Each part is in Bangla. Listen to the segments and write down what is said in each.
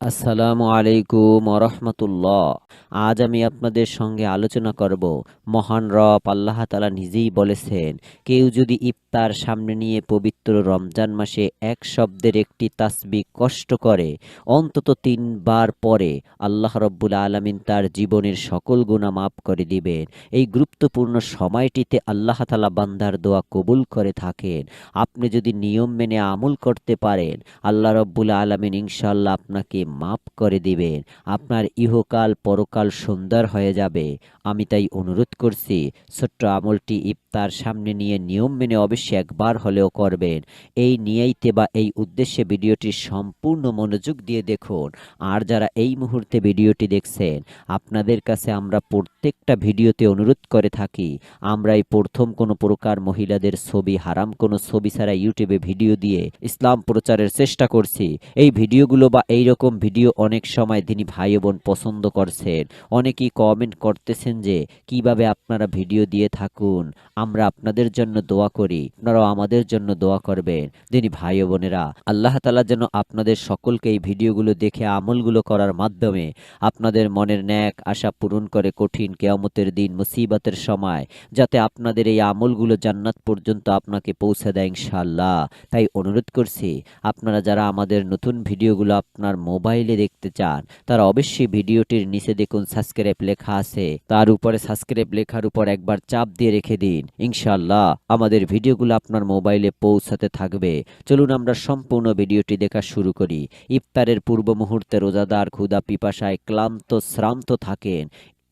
আসসালামু আলাইকুম রহমতুল্লাহ। আজ আমি আপনাদের সঙ্গে আলোচনা করব, মহান রব আল্লাহ তাআলা নিজেই বলেছেন, কেউ যদি ইফতার সামনে নিয়ে পবিত্র রমজান মাসে এক শব্দের একটি তাসবিহ কষ্ট করে অন্তত 3 বার পরে, আল্লাহ রব্বুল আলামিন তার জীবনের সকল গুনাহ মাফ করে দিবেন। এই গুরুত্বপূর্ণ সময়টিতে আল্লাহ তাআলা বান্দার দোয়া কবুল করে থাকেন। আপনি যদি নিয়ম মেনে আমল করতে পারেন, আল্লাহ রব্বুল আলামিন ইনশাআল্লাহ আপনাকে মাফ করে দিবেন। আপনার ইহকাল পরকাল সুন্দর হয়ে যাবে। আমি তাই অনুরোধ করছি, ছোট্ট আমলটি ইফতার সামনে নিয়ে নিয়ম মেনে অবশ্যই একবার হলেও করবেন। এই নিয়েইতে বা এই উদ্দেশ্যে ভিডিওটি সম্পূর্ণ মনোযোগ দিয়ে দেখুন। আর যারা এই মুহূর্তে ভিডিওটি দেখছেন, আপনাদের কাছে আমরা প্রত্যেকটা ভিডিওতে অনুরোধ করে থাকি, আমরা এই প্রথম কোনো প্রকার মহিলাদের ছবি, হারাম কোনো ছবি ছাড়া ইউটিউবে ভিডিও দিয়ে ইসলাম প্রচারের চেষ্টা করছি। এই ভিডিওগুলো বা এই রকম ভিডিও অনেক সময় দিনী ভাই বোন পছন্দ করছেন। অনেকেই কমেন্ট করতেছেন যে কিভাবে আপনারা ভিডিও দিয়ে থাকুন, আমরা আপনাদের জন্য দোয়া করি, আপনারাও আমাদের জন্য দোয়া করবেন। দিনী ভাই বোনেরা, আল্লাহ তাআলা যেন আপনাদের সকলকে এই ভিডিওগুলো দেখে আমলগুলো করার মাধ্যমে আপনাদের মনের ন্যাক আশা পূরণ করে কঠিন কিয়ামতের দিন মুসিবতের সময় যাতে আপনাদের এই আমলগুলো জান্নাত পর্যন্ত আপনাকে পৌঁছে দেয় ইনশাআল্লাহ। তাই অনুরোধ করছি, আপনারা যারা আমাদের নতুন ভিডিওগুলো আপনার মোবাইলে দেখতে চান, তারা অবশ্যই ভিডিওটির নিচে দেখুন সাবস্ক্রাইব লেখা আছে, তার উপরে সাবস্ক্রাইব লেখার উপর একবার চাপ দিয়ে রেখে দিন। ইনশাআল্লাহ আমাদের ভিডিওগুলো আপনার মোবাইলে পৌঁছাতে থাকবে। চলুন আমরা সম্পূর্ণ ভিডিওটি দেখা শুরু করি। ইফতারের পূর্ব মুহূর্তে রোজাদার ক্ষুধা পিপাসায় ক্লান্ত শ্রান্ত থাকেন।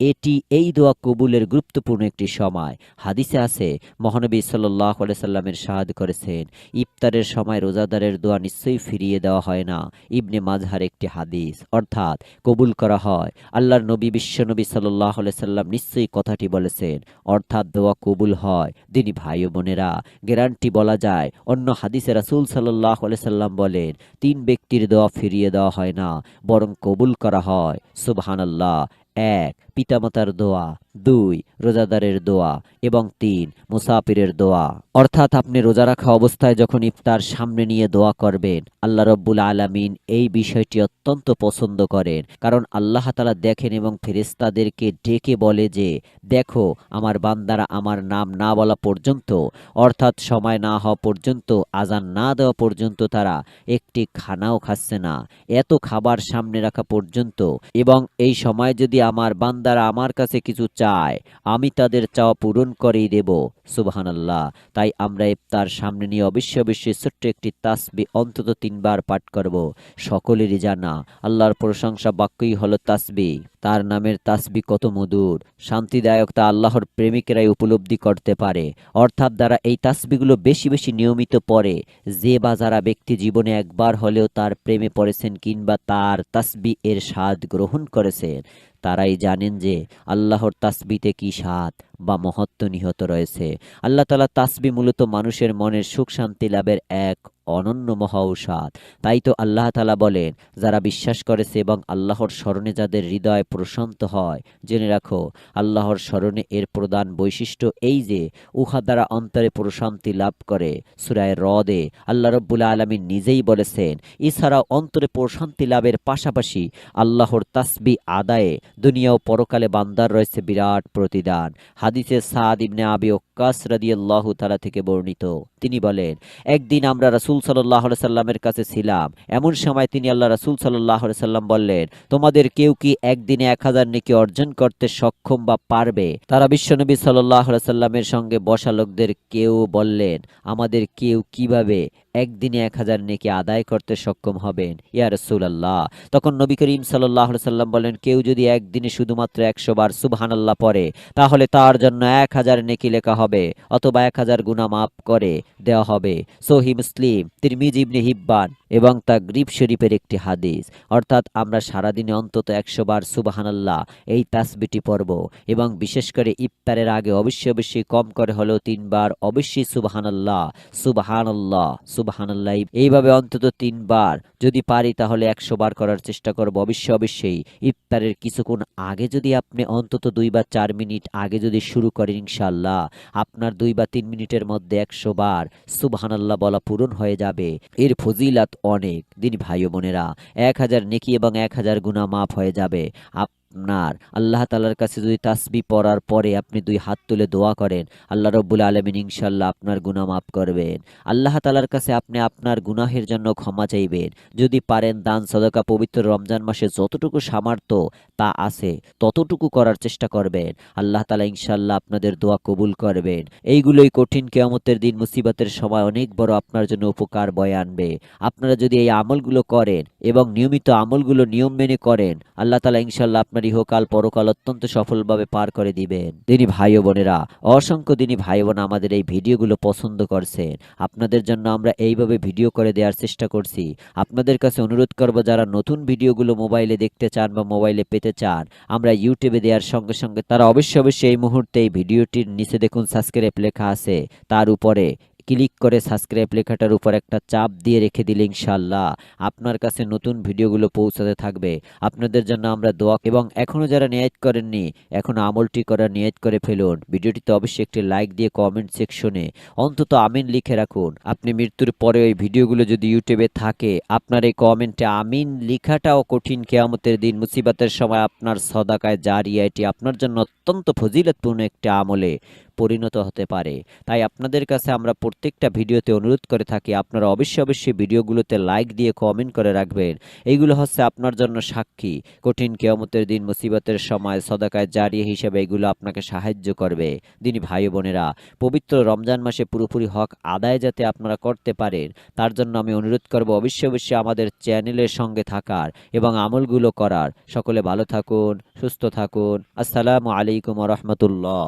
এটি এই দোয়া কবুলের গুরুত্বপূর্ণ একটি সময়। হাদিসে আছে, মহানবী সাল্লাল্লাহু আলাইহি সাল্লামের ইরশাদ করেছেন, ইফতারের সময় রোজাদারের দোয়া নিশ্চয়ই ফিরিয়ে দেওয়া হয় না। ইবনে মাজাহর একটি হাদিস, অর্থাৎ কবুল করা হয়। আল্লাহর নবী বিশ্বনবী সাল্লাল্লাহু আলাইহি সাল্লাম নিশ্চয়ই কথাটি বলেছেন, অর্থাৎ দোয়া কবুল হয়। দিনী ভাই ও বোনেরা, গ্যারান্টি বলা যায়। অন্য হাদিসে রাসূল সাল্লাল্লাহু আলাইহি সাল্লাম বলেন, 3 ব্যক্তির দোয়া ফিরিয়ে দেওয়া হয় না, বরং কবুল করা হয়। সুবহানাল্লাহ। 1. পিতামাতার দোয়া, 2. রোজাদারের দোয়া এবং 3. মুসাফিরের দোয়া। অর্থাৎ আপনি রোজা রাখা অবস্থায় যখন ইফতার সামনে নিয়ে দোয়া করবেন, আল্লাহ রব্বুল আলামিন এই বিষয়টি অত্যন্ত পছন্দ করেন। কারণ আল্লাহ তাআলা দেখেন এবং ফেরেশতাদেরকে ডেকে বলে যে, দেখো আমার বান্দারা আমার নাম না বলা পর্যন্ত, অর্থাৎ সময় না হওয়া পর্যন্ত, আজান না দেওয়া পর্যন্ত তারা একটি খানাও খাচ্ছে না, এত খাবার সামনে রাখা পর্যন্ত। এবং এই সময় যদি আমার বান্দারা আমার কাছে কিছু চায়, আমি তাদের চাওয়া পূরণ করেই দেব। সুবহানাল্লাহ। তাই আমরা ইফতার সামনে নিয়ে অবশ্যই ছোট্ট একটি তাসবিহ অন্তত 3 বার পাঠ করব। সকলেরই জানা আল্লাহর প্রশংসা বাক্যই হলো তাসবিহ। তার নামের তাসবিহ কত মধুর, শান্তিদায়ক তা আল্লাহর প্রেমিকেরাই উপলব্ধি করতে পারে। অর্থাৎ যারা এই তাসবিহগুলো বেশি বেশি নিয়মিত পড়ে, যে বা যারা ব্যক্তি জীবনে একবার হলেও তার প্রেমে পড়েছেন কিংবা তার তাসবিহ এর স্বাদ গ্রহণ করেছেন, তারাই জানেন যে আল্লাহর তাসবিতে কি স্বাদ বা মহত্ব নিহত রয়েছে। আল্লাহ তাআলা তাসবিহ মূলত মানুষের মনের সুখ শান্তি লাভের এক অনন্য মহা ঔষধ। তাই তো আল্লাহ তাআলা বলেন, যারা বিশ্বাস করেছে এবং আল্লাহর স্মরণে যাদের হৃদয় প্রশান্ত হয়, জেনে রাখো আল্লাহর স্মরণে এর প্রধান বৈশিষ্ট্য এই যে উহা দ্বারা অন্তরে প্রশান্তি লাভ করে। সূরা রদে আল্লাহ রব্বুল আলামিন নিজেই বলেছেন, এছাড়াও অন্তরে প্রশান্তি লাভের পাশাপাশি আল্লাহর তাসবিহ আদায়ে দুনিয়া ও পরকালে বান্দার রয়েছে বিরাট প্রতিদান। হাদিসে সাদ ইবনে আবি ওয়াক্কাস রাদিয়াল্লাহু তাআলা থেকে বর্ণিত, তিনি বলেন, একদিন আমরা রাসূল সাল্লাল্লাহু আলাইহি সাল্লামের কাছে ছিলাম। এমন সময় তিনি আল্লাহ রাসূল সাল্লাল্লাহু আলাইহি সাল্লাম বললেন, তোমাদের কেউ কি একদিনে 1000 নেকি অর্জন করতে সক্ষম বা পারবে? তারা বিশ্বনবী সাল্লাল্লাহু আলাইহি সাল্লামের সঙ্গে বসা লোকদের কেউ বললেন, আমাদের কেউ কিভাবে একদিনে 1000 নেকি আদায় করতে সক্ষম হবেন ইয়া রাসূলুল্লাহ? তখন নবী করিম সাল্লাল্লাহু আলাইহি সাল্লাম বলেন, কেউ যদি একদিনে শুধুমাত্র 100 বার সুবহানাল্লাহ পড়ে, তাহলে তার জন্য 1000 নেকি লেখা হবে, অথবা 1000 গুনাহ মাফ করে দেওয়া হবে। সহিহ মুসলিম, তিরমিজি, ইবনে হিব্বান এবং তাগরিব শরীফের একটি হাদিস। অর্থাৎ আমরা সারাদিনে অন্তত 100 বার সুবহানাল্লাহ এই তাসবিহটি পড়ব এবং বিশেষ করে ইফতারের আগে অবশ্যই কম করে হলেও 3 বার অবশ্যই সুবহানাল্লাহ সুবহানাল্লাহ সুবহানাল্লাহ এইভাবে অন্তত 3 বার যদি পারি তাহলে 100 বার করার চেষ্টা করব। অবশ্যই ইফতারের কিছুক্ষণ আগে যদি আপনি অন্তত 2 বা 4 মিনিট আগে যদি শুরু করেন, ইনশাআল্লাহ আপনার 2 বা 3 মিনিটের মধ্যে 100 বার সুবহানাল্লাহ বলা পূরণ হয়ে যাবে। এর ফজিলাত অনেক। দিনী ভাই ও বোনেরা, 1000 নেকি এবং 1000 গুনাহ মাফ হয়ে যাবে। আপনার আল্লাহ তাআলার কাছে যদি তাসবিহ পড়ার পরে আপনি 2 হাত তুলে দোয়া করেন, আল্লাহ রাব্বুল আলামিন ইনশাআল্লাহ আপনার গুনাহ মাফ করবেন। আল্লাহ তাআলার কাছে আপনি আপনার গুনাহের জন্য ক্ষমা চাইবেন। যদি পারেন দান সদকা পবিত্র রমজান মাসে যতটুকু সামর্থ্য তা আছে ততটুকু করার চেষ্টা করবেন। আল্লাহ তাআলা ইনশাআল্লাহ আপনাদের দোয়া কবুল করবেন। এইগুলোই কঠিন কিয়ামতের দিন মুসিবতের সময় অনেক বড় আপনার জন্য উপকার বয়ে আনবে। আপনারা যদি এই আমলগুলো করেন এবং নিয়মিত আমলগুলো নিয়ম মেনে করেন, আল্লাহ তাআলা ইনশাআল্লাহ আপনার ইহকাল পরকাল অত্যন্ত সফলভাবে পার করে দিবেন। দিনী ভাই ও বোনেরা, অসংখ্য দিনী ভাই বোন আমাদের এই ভিডিওগুলো পছন্দ করছেন। আপনাদের জন্য আমরা এইভাবে ভিডিও করে দেওয়ার চেষ্টা করছি। আপনাদের কাছে অনুরোধ করব, যারা নতুন ভিডিওগুলো মোবাইলে দেখতে চান বা মোবাইলে পেতে চান, আমরা ইউটিউবে দেওয়ার সঙ্গে সঙ্গে তারা অবশ্যই এই মুহূর্তে এই ভিডিওটির নিচে দেখুন সাবস্ক্রাইব লেখা আছে, তার উপরে ক্লিক করে সাবস্ক্রাইব লেখাটার উপর একটা চাপ দিয়ে রেখে দিলে ইনশাআল্লাহ আপনার কাছে নতুন ভিডিওগুলো পৌঁছাতে থাকবে। আপনাদের জন্য আমরা দোয়া, এবং এখনো যারা নিয়ত করেননি এখনো আমলটি করার নিয়ত করে ফেলুন। ভিডিওটিতে অবশ্যই একটি লাইক দিয়ে কমেন্ট সেকশনে অন্তত আমিন লিখে রাখুন। আপনি মৃত্যুর পরে ওই ভিডিওগুলো যদি ইউটিউবে থাকে, আপনার এই কমেন্টে আমিন লেখাটাও কঠিন কিয়ামতের দিন মুসিবতের সময় আপনার সদাকায় জারিয়া এটি আপনার জন্য অত্যন্ত ফজিলতপূর্ণ একটি আমলে পরিণত হতে পারে। তাই আপনাদের কাছে আমরা প্রত্যেকটা ভিডিওতে অনুরোধ করে থাকি, আপনারা অবশ্যই ভিডিওগুলোতে লাইক দিয়ে কমেন্ট করে রাখবেন। এইগুলো হচ্ছে আপনার জন্য সাক্ষী। কঠিন কিয়ামতের দিন মুসিবতের সময় সদাকায় জারিয়া হিসেবে এগুলো আপনাকে সাহায্য করবে। দিনী ভাই ও বোনেরা, পবিত্র রমজান মাসে পুরোপুরি হক আদায় যাতে আপনারা করতে পারেন, তার জন্য আমি অনুরোধ করব অবশ্যই আমাদের চ্যানেলের সঙ্গে থাকার এবং আমলগুলো করার। সকলে ভালো থাকুন, সুস্থ থাকুন। আসসালামু আলাইকুম ওয়া রাহমাতুল্লাহ।